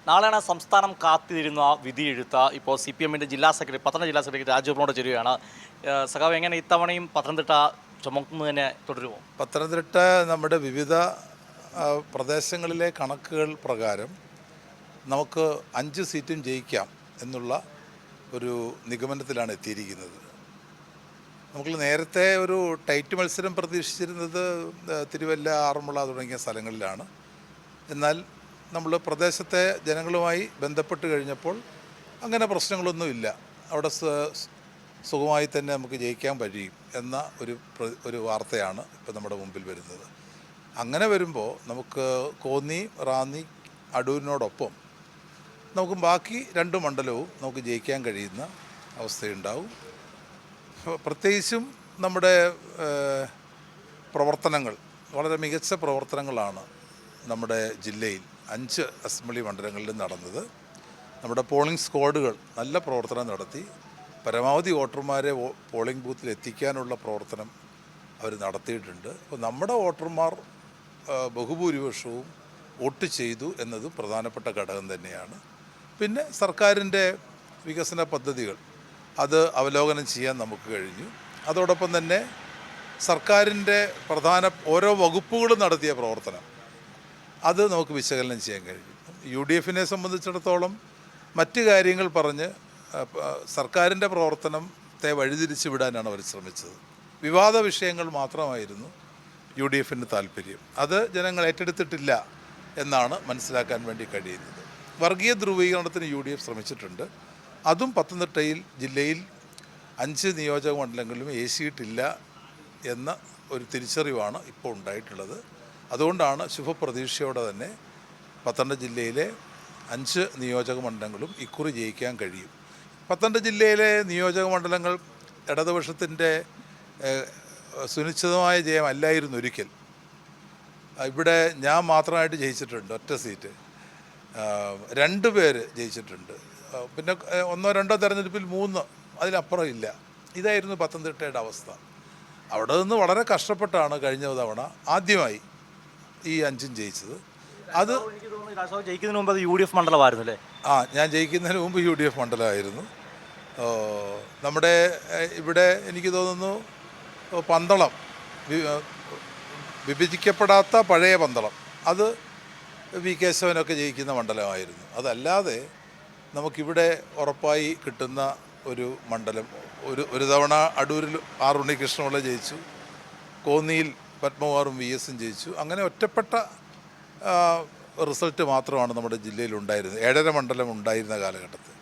നാളെയാണ് സംസ്ഥാനം കാത്തിരുന്ന വിധിയെഴുത്ത. ഇപ്പോൾ CPM-ൻ്റെ ജില്ലാ സെക്രട്ടറി, പത്തനംതിട്ട ജില്ലാ സെക്രട്ടറി രാജഗോപാലോട് ചേരുകയാണ്. സഖാവ്, എങ്ങനെ ഇത്തവണയും പത്തനംതിട്ട ചുമക്കുന്നതിനെ തുടരുമോ? പത്തനംതിട്ട നമ്മുടെ വിവിധ പ്രദേശങ്ങളിലെ കണക്കുകൾ പ്രകാരം നമുക്ക് 5 സീറ്റും ജയിക്കാം എന്നുള്ള ഒരു നിഗമനത്തിലാണ് എത്തിയിരിക്കുന്നത്. നമുക്ക് നേരത്തെ ഒരു ടൈറ്റ് മത്സരം പ്രതീക്ഷിച്ചിരുന്നത് തിരുവല്ല, ആറന്മുള തുടങ്ങിയ സ്ഥലങ്ങളിലാണ്. എന്നാൽ നമ്മൾ പ്രദേശത്തെ ജനങ്ങളുമായി ബന്ധപ്പെട്ട് കഴിഞ്ഞപ്പോൾ അങ്ങനെ പ്രശ്നങ്ങളൊന്നുമില്ല. അവിടെ സുഖമായി തന്നെ നമുക്ക് ജയിക്കാൻ കഴിയും എന്ന ഒരു വാർത്തയാണ് ഇപ്പോൾ നമ്മുടെ മുമ്പിൽ വരുന്നത്. അങ്ങനെ വരുമ്പോൾ നമുക്ക് കോന്നി, റാന്നി, അടൂരിനോടൊപ്പം നമുക്ക് ബാക്കി 2 മണ്ഡലവും നമുക്ക് ജയിക്കാൻ കഴിയുന്ന അവസ്ഥയുണ്ടാവും. പ്രത്യേകിച്ചും നമ്മുടെ പ്രവർത്തനങ്ങൾ വളരെ മികച്ച പ്രവർത്തനങ്ങളാണ് നമ്മുടെ ജില്ലയിൽ 5 അസംബ്ലി മണ്ഡലങ്ങളിലും നടന്നത്. നമ്മുടെ പോളിംഗ് സ്ക്വാഡുകൾ നല്ല പ്രവർത്തനം നടത്തി പരമാവധി വോട്ടർമാരെ പോളിംഗ് ബൂത്തിൽ എത്തിക്കാനുള്ള പ്രവർത്തനം അവർ നടത്തിയിട്ടുണ്ട്. അപ്പോൾ നമ്മുടെ വോട്ടർമാർ ബഹുഭൂരിപക്ഷവും വോട്ട് ചെയ്തു എന്നത് പ്രധാനപ്പെട്ട ഘടകം തന്നെയാണ്. പിന്നെ സർക്കാരിൻ്റെ വികസന പദ്ധതികൾ അത് അവലോകനം ചെയ്യാൻ നമുക്ക് കഴിഞ്ഞു. അതോടൊപ്പം തന്നെ സർക്കാരിൻ്റെ ഓരോ വകുപ്പുകളും നടത്തിയ പ്രവർത്തനം അത് നമുക്ക് വിശകലനം ചെയ്യാൻ കഴിഞ്ഞു. UDF-നെ സംബന്ധിച്ചിടത്തോളം മറ്റ് കാര്യങ്ങൾ പറഞ്ഞ് സർക്കാരിൻ്റെ പ്രവർത്തനത്തെ വഴിതിരിച്ചു വിടാനാണ് അവർ ശ്രമിച്ചത്. വിവാദ വിഷയങ്ങൾ മാത്രമായിരുന്നു UDF-ന് താല്പര്യം. അത് ജനങ്ങൾ ഏറ്റെടുത്തിട്ടില്ല എന്നാണ് മനസ്സിലാക്കാൻ വേണ്ടി കഴിയുന്നത്. വർഗീയ ധ്രുവീകരണത്തിന് UDF ശ്രമിച്ചിട്ടുണ്ട്. അതും പത്തനംതിട്ടയിൽ ജില്ലയിൽ 5 നിയോജക മണ്ഡലങ്ങളിലും ഏശിയിട്ടില്ല എന്ന ഒരു തിരിച്ചറിവാണ് ഇപ്പോൾ ഉണ്ടായിട്ടുള്ളത്. അതുകൊണ്ടാണ് ശുഭപ്രതീക്ഷയോടെ തന്നെ പത്തനംതിട്ട ജില്ലയിലെ 5 നിയോജക മണ്ഡലങ്ങളും ഇക്കുറി ജയിക്കാൻ കഴിയും. പത്തനംതിട്ട ജില്ലയിലെ നിയോജക മണ്ഡലങ്ങൾ ഇടതുപക്ഷത്തിൻ്റെ സുനിശ്ചിതമായ ജയമല്ലായിരുന്നു ഒരിക്കൽ. ഇവിടെ ഞാൻ മാത്രമായിട്ട് ജയിച്ചിട്ടുണ്ട്, ഒറ്റ സീറ്റ്. 2 പേര് ജയിച്ചിട്ടുണ്ട്. പിന്നെ 1-2 തെരഞ്ഞെടുപ്പിൽ 3, അതിലപ്പുറം ഇല്ല. ഇതായിരുന്നു പത്തനംതിട്ടയുടെ അവസ്ഥ. അവിടെ നിന്ന് വളരെ കഷ്ടപ്പെട്ടാണ് കഴിഞ്ഞ തവണ ആദ്യമായി ഈ 5ഉം ജയിച്ചത്. അത് ജയിക്കുന്നതിന് മുമ്പ് UDF മണ്ഡലമായിരുന്നു അല്ലേ? ഞാൻ ജയിക്കുന്നതിന് മുമ്പ് UDF മണ്ഡലമായിരുന്നു. നമ്മുടെ ഇവിടെ എനിക്ക് തോന്നുന്നു പന്തളം, വിഭജിക്കപ്പെടാത്ത പഴയ പന്തളം, അത് വി കേശവനൊക്കെ ജയിക്കുന്ന മണ്ഡലമായിരുന്നു. അതല്ലാതെ നമുക്കിവിടെ ഉറപ്പായി കിട്ടുന്ന ഒരു മണ്ഡലം, ഒരു തവണ അടൂരിൽ ആർ ഉണ്ണികൃഷ്ണപിള്ള ജയിച്ചു, കോന്നിയിൽ പത്മകുമാറും VS-ഉം ജയിച്ചു. അങ്ങനെ ഒറ്റപ്പെട്ട റിസൾട്ട് മാത്രമാണ് നമ്മുടെ ജില്ലയിൽ ഉണ്ടായിരുന്നത്. 7.5 മണ്ഡലം ഉണ്ടായിരുന്ന കാലഘട്ടത്തിൽ.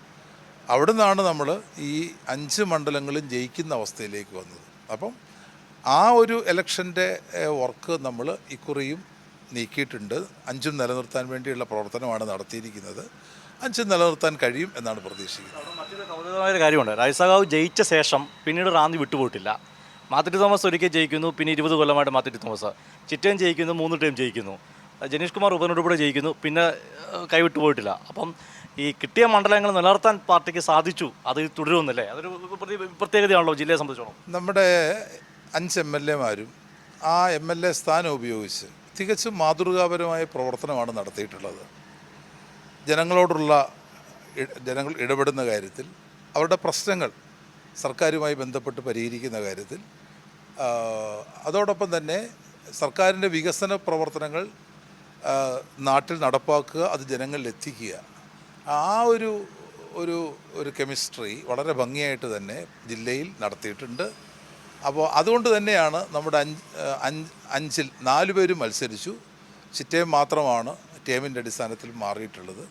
അവിടെ നിന്നാണ് നമ്മൾ ഈ 5 മണ്ഡലങ്ങളും ജയിക്കുന്ന അവസ്ഥയിലേക്ക് വന്നത്. അപ്പം ആ ഒരു ഇലക്ഷൻ്റെ വർക്ക് നമ്മൾ ഇക്കുറിയും നീക്കിയിട്ടുണ്ട്. 5ഉം നിലനിർത്താൻ വേണ്ടിയുള്ള പ്രവർത്തനമാണ് നടത്തിയിരിക്കുന്നത്. 5ഉം നിലനിർത്താൻ കഴിയും എന്നാണ് പ്രതീക്ഷിക്കുന്നത്. മറ്റൊരു കൗതുകമായ കാര്യമുണ്ട്. രാജസഖാവ് ജയിച്ച ശേഷം പിന്നീട് റാന്നി വിട്ടുപോയിട്ടില്ല. മാത്യു തോമസ് ഒരിക്കൽ ജയിക്കുന്നു, പിന്നെ 20 കൊല്ലമായിട്ട് മാത്യു തോമസ്. ചിറ്റയം ജയിക്കുന്നു, 3 ടൈം ജയിക്കുന്നു. ജനീഷ് കുമാർ ഉപതെരഞ്ഞെടുപ്പ് ജയിക്കുന്നു, പിന്നെ കൈവിട്ടു പോയിട്ടില്ല. അപ്പം ഈ കിട്ടിയ മണ്ഡലങ്ങൾ നിലനിർത്താൻ പാർട്ടിക്ക് സാധിച്ചു. അത് തുടരുമെന്നല്ലേ? അതൊരു പ്രത്യേകതയാണല്ലോ ജില്ലയെ സംബന്ധിച്ചോളം. നമ്മുടെ 5 MLA-മാരും ആ MLA സ്ഥാനം ഉപയോഗിച്ച് തികച്ചും മാതൃകാപരമായ പ്രവർത്തനമാണ് നടത്തിയിട്ടുള്ളത്. ജനങ്ങൾ ഇടപെടുന്ന കാര്യത്തിൽ, അവരുടെ പ്രശ്നങ്ങൾ സർക്കാരുമായി ബന്ധപ്പെട്ട് പരിഹരിക്കുന്ന കാര്യത്തിൽ, അതോടൊപ്പം തന്നെ സർക്കാരിൻ്റെ വികസന പ്രവർത്തനങ്ങൾ നാട്ടിൽ നടപ്പാക്കുക, അത് ജനങ്ങളിൽ എത്തിക്കുക. ആ ഒരു കെമിസ്ട്രി വളരെ ഭംഗിയായിട്ട് തന്നെ ജില്ലയിൽ നടത്തിയിട്ടുണ്ട്. അപ്പോൾ അതുകൊണ്ട് തന്നെയാണ് നമ്മുടെ 5-ൽ 4 പേരും മത്സരിച്ചു. ചിറ്റയം മാത്രമാണ് ടീമിൻ്റെ അടിസ്ഥാനത്തിൽ മാറിയിട്ടുള്ളത്.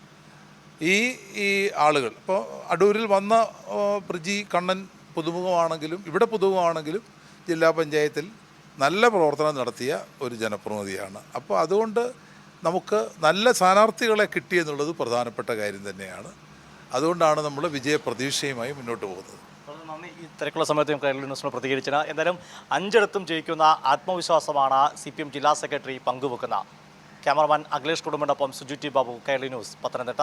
ഈ ആളുകൾ ഇപ്പോൾ അടൂരിൽ വന്ന പ്രജി കണ്ണൻ പുതുമുഖമാണെങ്കിലും, ഇവിടെ പുതുമുഖമാണെങ്കിലും ജില്ലാ പഞ്ചായത്തിൽ നല്ല പ്രവർത്തനം നടത്തിയ ഒരു ജനപ്രതിനിധിയാണ്. അപ്പോൾ അതുകൊണ്ട് നമുക്ക് നല്ല സ്ഥാനാർത്ഥികളെ കിട്ടിയെന്നുള്ളത് പ്രധാനപ്പെട്ട കാര്യം തന്നെയാണ്. അതുകൊണ്ടാണ് നമ്മൾ വിജയപ്രതീക്ഷയുമായി മുന്നോട്ട് പോകുന്നത്. നന്ദി. ഈ തിരക്കുള്ള സമയത്ത് കേരള ന്യൂസിനോട് പ്രതികരിച്ചത്. എന്തായാലും 5ഇടത്തും ജയിക്കുന്ന ആത്മവിശ്വാസമാണ് CPM ജില്ലാ സെക്രട്ടറി പങ്കുവെക്കുന്ന. ക്യാമറമാൻ അഖിലേഷ് കുടുംബനൊപ്പം സുജിറ്റി ബാബു, കേരള ന്യൂസ്, പത്തനംതിട്ട.